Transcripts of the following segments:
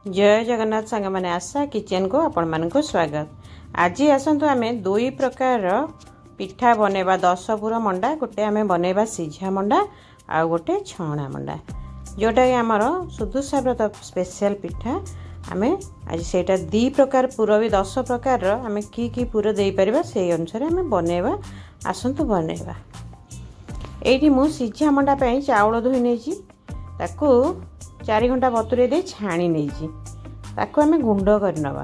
जय जगन्नाथ सांग मैंने आशा किचन को आपण मान को स्वागत। आज आसतु आम दुई प्रकार पिठा बनैबा 10 पुर मंडा गोटे आम बनैबा सीझा मंडा आ गोटे छणा मंडा जोटा कि आमर सुदुषा व्रत स्पेशल पिठा आम आज सेटा दी प्रकार पुर भी 10 प्रकार आम की पुर दे पारिबा से अनुसार आम बनैबा आसतु बनैबा। एठी मु सीझा मंडा पई चाउल धोई नेछि ताकू 4 घंटा बतुरे दे छाणी नहीं ताकू आम गुंड करनवा।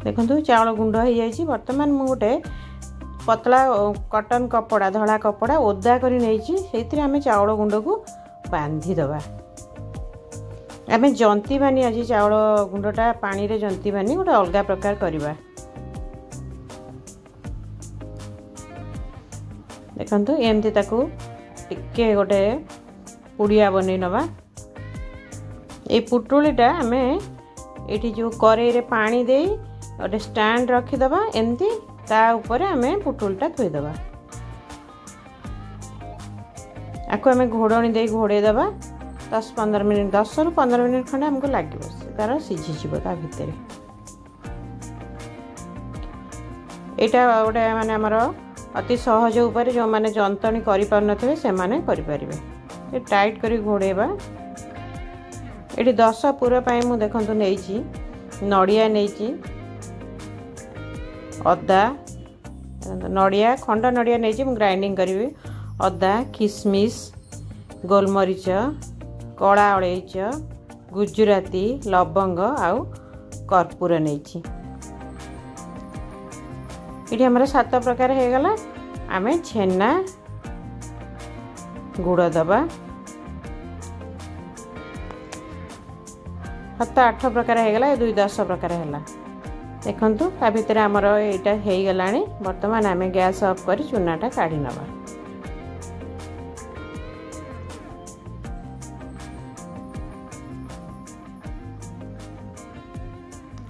देखो चाउल गुंड हो जाइए। बर्तमान मु गोटे पतला कॉटन कपड़ा धड़ा कपड़ा ओदा कर आम चाउल गुंड को बांधी दबा। आम जंती बानी आज चाउल गुंडटा पानी रे जंती बानी गोटे अलग प्रकार करवा। देखो एमती ताकू टिके गोटे पुड़िया बन नवा। ये पुटुलीटा आम ये जो कड़े रे पानी दे गोटे स्टैंड रखीदबा एमती ता ऊपर आम पुटुलीटा थोईदबा। आपको आम घोड़नी दे घोड़े दबा 10-15 मिनट 10 ରୁ 15 मिनट खंडे हमको लगे तार सीझी ता भितर। यहाँ गोटे माने आमर अति सहज उपर जो माने जंतणी करि पार नथिबे से माने करि परिबे। टाइट करी घोड़ेबा। ये 10 पुर पाई मु देखंतु नेइची नड़िया नेइची अदा नड़िया खंड नड़िया नेइची मु ग्राइंडिंग करी अदा किशमिश गोलमरीच कला अलैच गुजराती लवंग आउ कर्पूर नेइची। ये हमर 7 प्रकार हो गला। आम छेना गुड़ दबा 7-8 प्रकार हो गला। 2-10 प्रकार है। देखंतु ता भितर आमर एटा हो गलानी। वर्तमान आम गैस ऑफ कर चूनाटा काढ़ी नवा।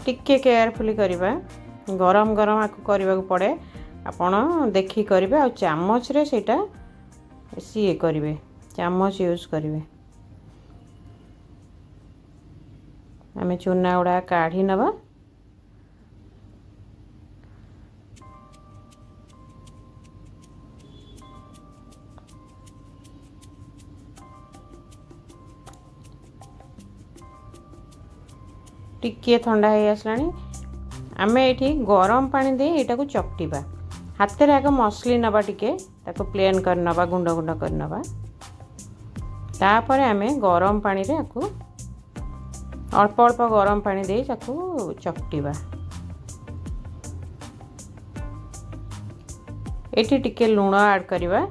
टिके केयरफुली करवा। गरम गरम आपको करने को पड़े। आपण देखी करेंगे आ चामच रे सेटा सी करेंगे चामच यूज करेंगे। आम चूना गुड़ा काढ़ी नवा। टिके ठंडा हो आसलानी। आम ये गरम पानी दे यहाँ को चकटिबा। हाथ में आग मसली नवा टिके ताको प्लेन कर नवा गुंड गुंड कर नवा। तापर आम गरम पानी रे आको अल्प अल्प गरम पानी दे ताको चकटिबा। एठी टिके लूण ऐड करवा।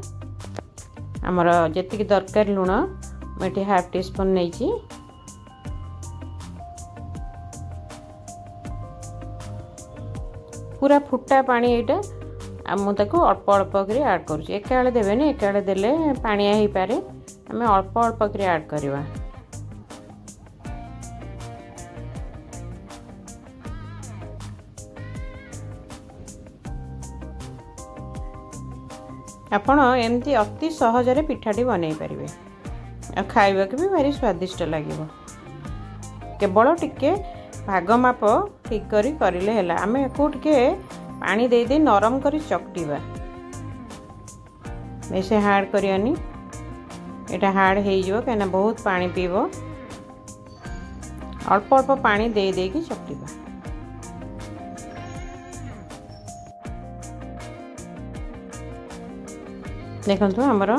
आमर जेतिकी दरकार लूण मैं हाफ टी स्पून नहीं। पूरा फुटा पानी यहाँ मुझे अल्प अल्प कर ऐड करुँच। एकाबले देवेनि एकाबले देले पानिया हो पारे। आम अल्प अल्प कर ऐड करवा। आपण एमती अति सहजरे पिठाटी बनई पारिबे आ खाइबा के भी भारी स्वादिष्ट लगे। केवल टिके भाग माप ठीक करी करिले हैला। आमे एको टिके पानी दे दे नरम करी चकटिबा। बेसे हार्ड करियानी। एटा हार्ड हे जो कना बहुत पानी पीबो। अल्प अल्प पानी दे दे की चकटिबा। देखंतु हमर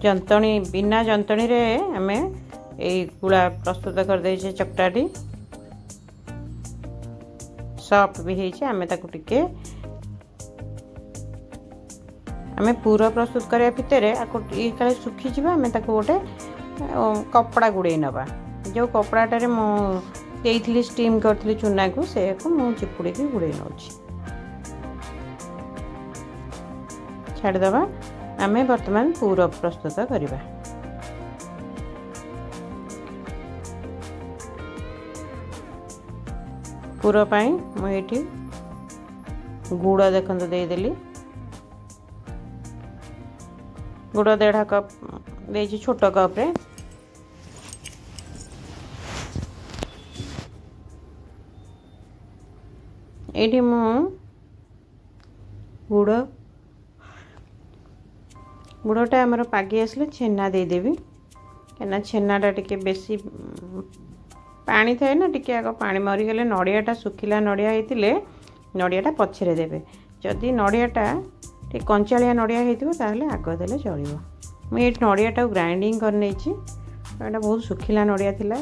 जंतणी बिना जंतणी रे आमे ए गुड़ा प्रस्तुत कर दे छे। चकटाटी सॉफ्ट भी है। आम ताकू टिके आम पूरा प्रस्तुत करने भितर ये सुखी जावा। आम ताकू गोटे कपड़ा गुड़े नवा। जो कपड़ाटे मुझे स्टीम करी चूना को से मुझे चिपुड़ी की गुड़े नौ छाड़दबा। आम वर्तमान पूरा प्रस्तुत करवा। पूरा पाई मुझे गुड़ देखते देदेली। गुड़ 1.5 कप दे छोट कप रे ये गुड़टा आमर पागी आसले छेना देदेवी क्या छेनाटा टी बेसी पानी थाए ना टी आग पानी मरीगले नड़ियाटा सुखिला नड़िया होते नड़ियाटा पछरे देवे जदि नड़ियाटा टी कंचालिया नड़िया होता आग देले चलो मुझे नड़ियाटा ग्राइंडिंग कर नहीं बहुत सुखिला नड़िया थिला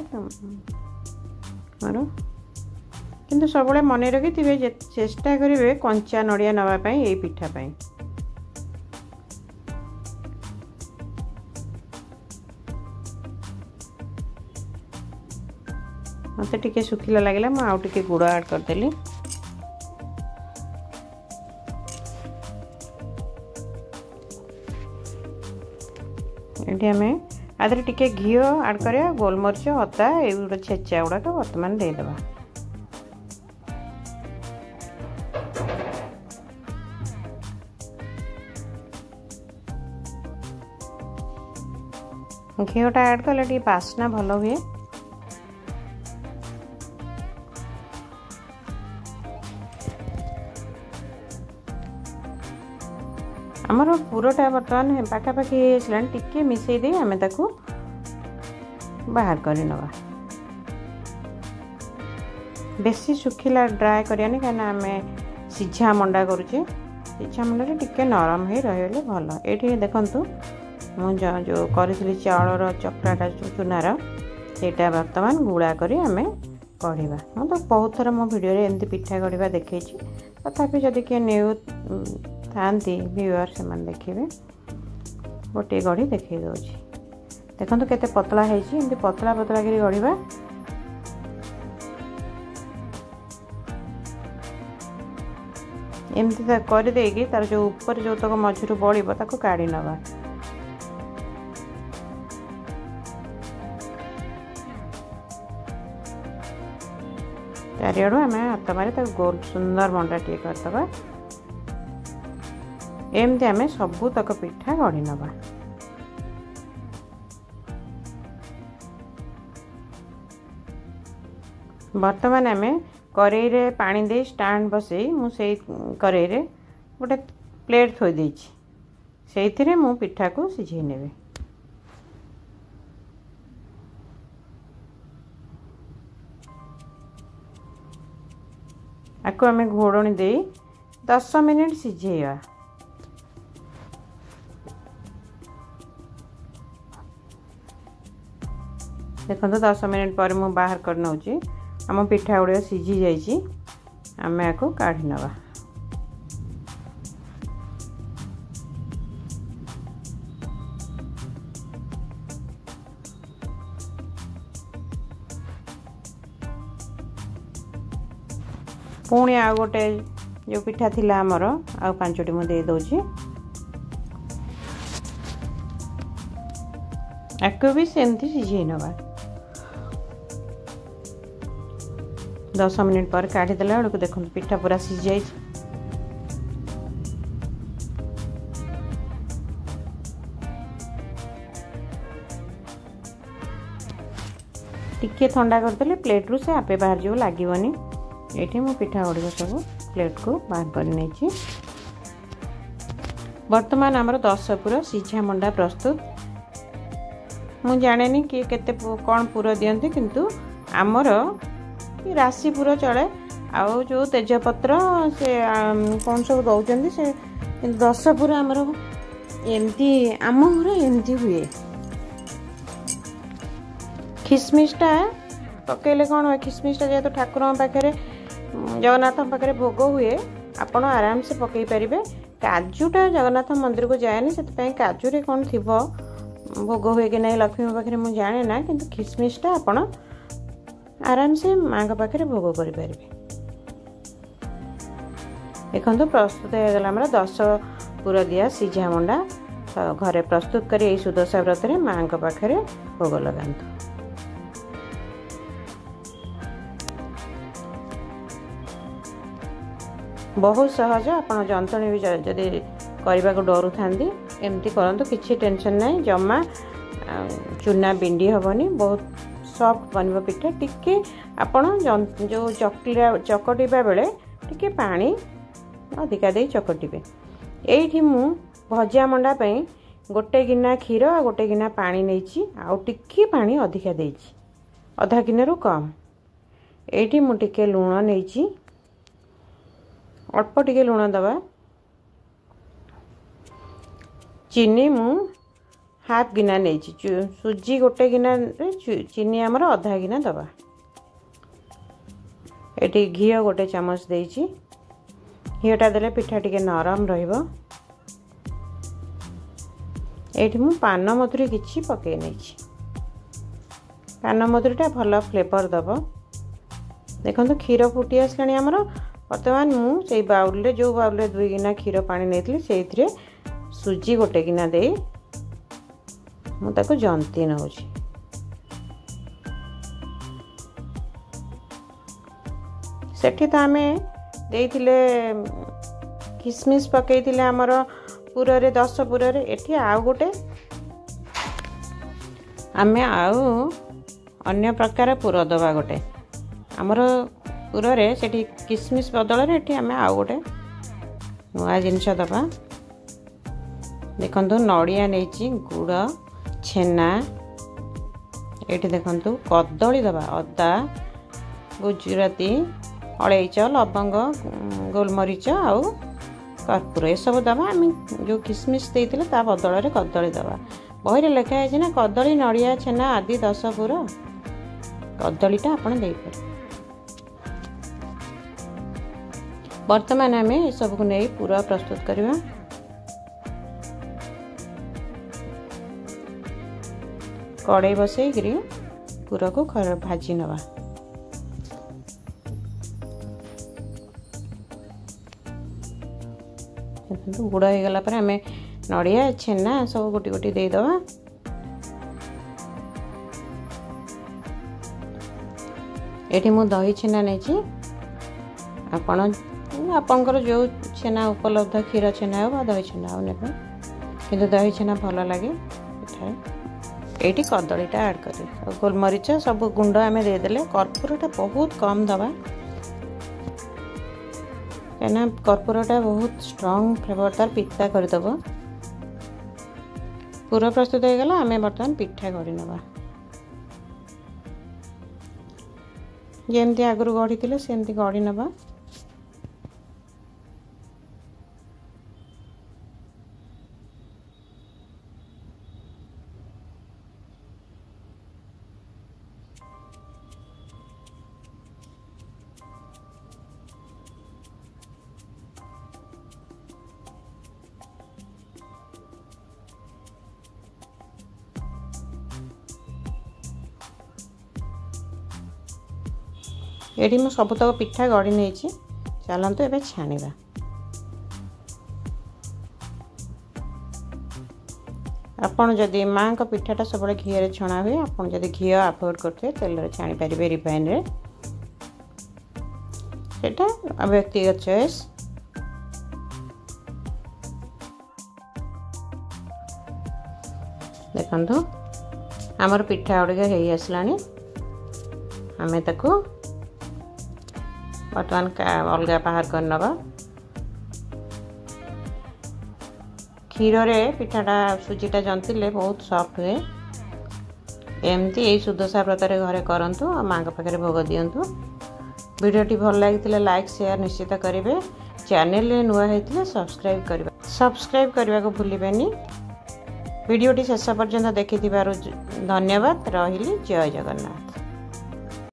मोर किंतु सब मन रखी थे चेष्टा करेंगे कंचा नड़िया नापी ये पिठापाई मत टे सुखिला लगे मुझे आउ टे गुड़ ऐड करदेली ये आम आदि टे घी ऐड करा गोलमरीच अदा ये छेचा गुड़ाक बर्तमान देदेबा घीटा ऐड कले टी बास्ना भल हुए आमर पुरटा बर्तमान पाखापाखि टिके मिसई दे आम ताकू बाहर कर नवा बेसी सुखिला ड्राए करियानी कहीं आम सीझा मंडा करुचे सीझा मंडा टिके नरम हो रही भल ये देखु मुझे जो करी चाउर चकराटा चुनार सेटा बर्तमान गुड़ा करी आम गढ़ा मुझे तो बहुत थर मो भिडियो एमती पिठा गढ़ा देखी तथापि जदि किए न्यू थांती व्यूअर से देखिए गोटे गढ़ी देखी दूसरी देखो केते पतला है पतला पतला कर गढ़ा एमती करदे तार जो ऊपर जो तक मझुर बड़ो ताको काढ़ी नवा चारिआडू आम हाथ मारे गोल सुंदर मंडा टे करदबा एमती आम सबू तक पिठा गढ़ी नवा बर्तमान आम कड़ई रे पानी दे स्टैंड बसई मुझे कड़ई रे गोटे प्लेट थोई देछि सेइथिरे मु पिठा को सिझेई नेबे आको आम घोड़णी दे 10 मिनिट सिझेइबा देखो 10 मिनिट पर मु बाहर कर नौची आम पिठा गुड़ा सिझी जाइए आम या काढ़ी नवा पुणी आ गोटे जो पिठा थिला आमर आ 5टी मु दे दउची आको भी सेमती सिझेई नवा 10 मिनिट पर काढ़ी देला बेलू देखो पिठा पूरा सिझी जाए टिके ठंडा करदेले प्लेट रू से आपे बाहर जो लागोनी ये मो पिठा गुड़िक सब प्लेट को बाहर कर नहीं बर्तमान आमर 10 पुर सीझा मंडा प्रस्तुत मु जाने कि केते कौन पुर दियंती किंतु आमर राशि पुर चले आउ जो तेजपत्र से कौन सब दौरान से 10 पुर आमर एमती आम घर एमती हुए खिसमिसटा पकईले कौन हुए खिसमिसटा जेहेतु ठाकुर पाखे जगन्नाथ पाखे भोग हुए आपण आराम से पकई पारे काजूटा जगन्नाथ मंदिर को जाए से काजूरे कौन थी भोग हुए कि नहीं लक्ष्मी पाखे मुझे जाने ना किंतु खिसमिसटा आपण आराम से माँ पाखे भोग करें देखो प्रस्तुत होगा 10 पुर दिया सीझा मंडा घरे प्रस्तुत कर सुदशा व्रत में माँ पाखे भोग लगातु बहुत सहज आप जंतणी भी जदि करने को डरू था एमती करूँ किसी टेंशन नहीं जमा चूना बिंडी हेनी बहुत सॉफ्ट बन पिठा टिके आपण जो चकटिबा बेले टिके पानी अधिका दे चकटिबे। एठी मु भजा मंडा पई गोटे गिना क्षीर आ गोटे गिना पानी नेछि आ टिके पानी अधिका देछि आधा गिना रु कम। एठी मु टिके लूण नेछि अल्प टिके लूण दबा। चीनी मु हाफ गिना नेछि सुजी गोटे गिना रे चीनी हमर आधा गिना दबा। एठी घी गोटे चमच देछि घीटा देले पिठा टिके नरम रहिबो। एठी मु पान मधुरी किछि पके नेछि पान मधुरीटा भल फ्लेवर दबो। देखंतु क्षीर फुटी आसलानी हमर। वर्तमान मु सेई बाउल रे जो बाउल रे 2 गिना क्षीर पानी नेतली सेइथरे सुजी गोटे गिना दे मु ताको जंती नउछि। सेठी तो आमे देइथिले किसमिस पकेइथिले हमर पुरा रे 10 पुरा रे। एठी आउ गोटे आमे आउ अन्य प्रकार पुरा दबा गोटे हमर पुरा रे सेठी किसमिस बदल रे एठी आमे आउ गोटे नुआ जिंस दबा। देखंतु नड़िया नेछि गुड़ छेना एठी देखंतु कदली दबा अदा गुजराती अलैच लवंग गोलमरीच आउ कर्पूर ए सब दबा। आम जो किसमिस देइथिले ता बदल रे कदली दबा। बही रे लिखा है ना कदली नड़िया छेना आदि 10 पुरा कदलीटा आपण देइ पर। वर्तमान आम ए सब को नै पूरा प्रस्तुत करबा। कड़ाई बसई गिरी पूरा को भाजी नवा। गुड़ हो गला पर आमे नड़िया छेना सब गोटी गोटी दे दवा। एठी मु दही छेना नेछि आपनकर जो छेना उपलब्ध क्षीर छेना हो दही छेना हो नेबे किंतु दही छेना भल लागे। एठी कदलीटा ऐड कर गोलमरीच सब गुंड आमे दे देले। कर्पूरटा बहुत कम दबा कहना कर्पूरटा बहुत स्ट्रांग फ्लेवर तार पिता कर दबो। पूरा प्रस्तुत हो गला। आमे बर्तमान पिठा गढ़ी नबा जेमती आगु गढ़ी थिले सेमती गढ़ी नबा। एठी मु सबतक पिठा गढ़ी नेछि चलंतु एबे छाणीबा। आपण जदि मां को पिठाटा सब घी रे छणा हुए आपण जदि घी अवॉइड करथे तेल रे छाणी परिबे रिफाइन रे सेटा व्यक्तिगत चॉइस। देखंतु हमर पिठा ओडगा हेई आसलानी। हमें ताको बर्तमान अलगा बाहर कर नबा। क्षीर रे पिठाटा सुजीटा जंतिले बहुत सॉफ्ट हुए। एमती ए सुदशा व्रत रे घरे करंतु आ मां के पाखरे भोग दियंतु। वीडियोटी भल लागिथिले लाइक शेयर निश्चित करिवे। चैनल रे नुआ हेतिले सब्सक्राइब करबा को भूलिबेनी। वीडियोटी शेष पर्यंत देखिथिबारु धन्यवाद। रहिली जय जगन्नाथ।